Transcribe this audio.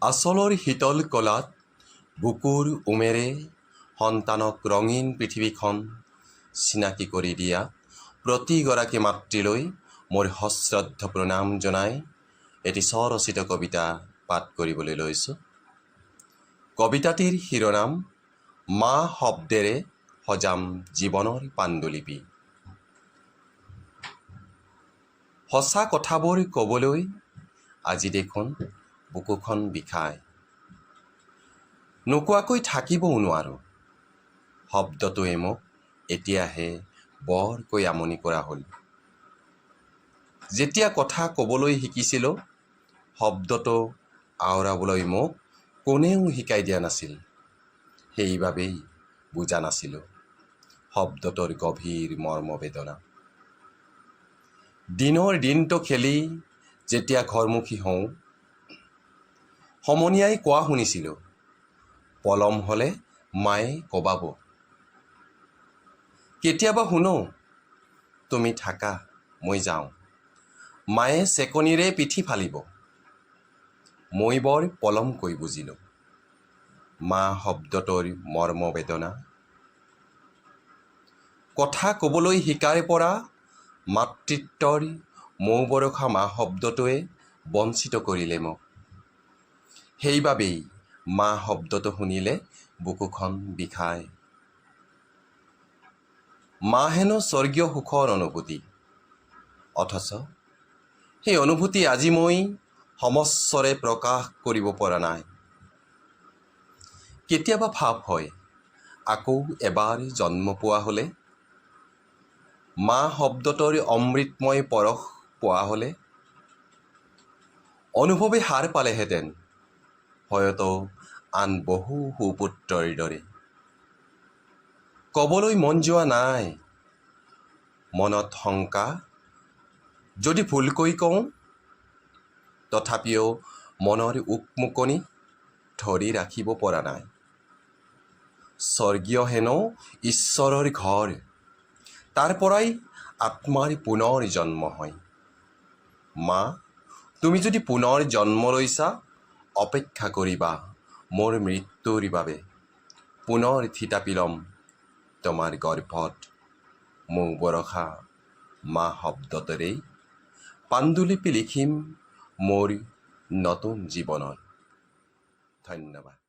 আচলৰ শীতল কলাত বুকুৰ উমেৰে সন্তানক ৰঙীন পৃথিৱীখন চিনাকি কৰি দিয়া প্ৰতিগৰাকী মাতৃলৈ মোৰ সশ্ৰদ্ধ প্ৰণাম জনাই এটি স্বৰচিত কবিতা পাঠ কৰিবলৈ লৈছোঁ। কবিতাটিৰ শিৰোনাম মা শব্দেৰে সজাম জীৱনৰ পাণ্ডুলিপি। সঁচা কথাবোৰ ক'বলৈ আজি দেখোন বুকুখন বিষায়, নোকোৱাকৈ থাকিবও নোৱাৰোঁ। শব্দটোৱে মোক এতিয়াহে বৰকৈ আমনি কৰা হ'ল। যেতিয়া কথা ক'বলৈ শিকিছিলোঁ, শব্দটো আওৰাবলৈ মোক কোনেও শিকাই দিয়া নাছিল। সেইবাবেই বুজা নাছিলোঁ শব্দটোৰ গভীৰ মৰ্মবেদনা। দিনৰ দিনটো খেলি যেতিয়া ঘৰমুখী হওঁ, সমনীয়াই কোৱা শুনিছিলোঁ, পলম হ'লে মায়ে কবাব। কেতিয়াবা শুনো, তুমি থাকা মই যাওঁ, মায়ে চেকনিৰে পিঠি ফালিব। মই বৰ পলমকৈ বুজিলোঁ মা শব্দটোৰ মৰ্মবেদনা। কথা ক'বলৈ শিকাৰ পৰা মাতৃত্বৰ মৌবৰষা মা শব্দটোৱে বঞ্চিত কৰিলে মোক। সেইবাবেই মা শব্দটো শুনিলে বুকুখন বিষায়। মা হেনো স্বৰ্গীয় সুখৰ অনুভূতি, অথচ সেই অনুভূতি আজি মই সমস্বৰে প্ৰকাশ কৰিব পৰা নাই। কেতিয়াবা ভাৱ হয়, আকৌ এবাৰ জন্ম পোৱা হ'লে, মা শব্দটোৰ অমৃতময় পৰশ পোৱা হ'লে, অনুভৱে হাৰ পালেহেঁতেন হয়তো আন বহু সুপুত্ৰৰ দৰে। ক'বলৈ মন যোৱা নাই, মনত শংকা, যদি ভুলকৈ কওঁ, তথাপিও মনৰ উকমুকনি ধৰি ৰাখিব পৰা নাই। স্বৰ্গীয় হেনো ঈশ্বৰৰ ঘৰ, তাৰ পৰাই আত্মাৰ পুনৰ জন্ম হয়। মা, তুমি যদি পুনৰ জন্ম লৈছা, অপেক্ষা কৰিবা মোৰ মৃত্যুৰ বাবে। পুনৰ থিতাপি ল'ম তোমাৰ গৰ্ভত মৌবৰষা মা শব্দটোৰেই পাণ্ডুলিপি লিখিম মোৰ নতুন জীৱনৰ। ধন্যবাদ।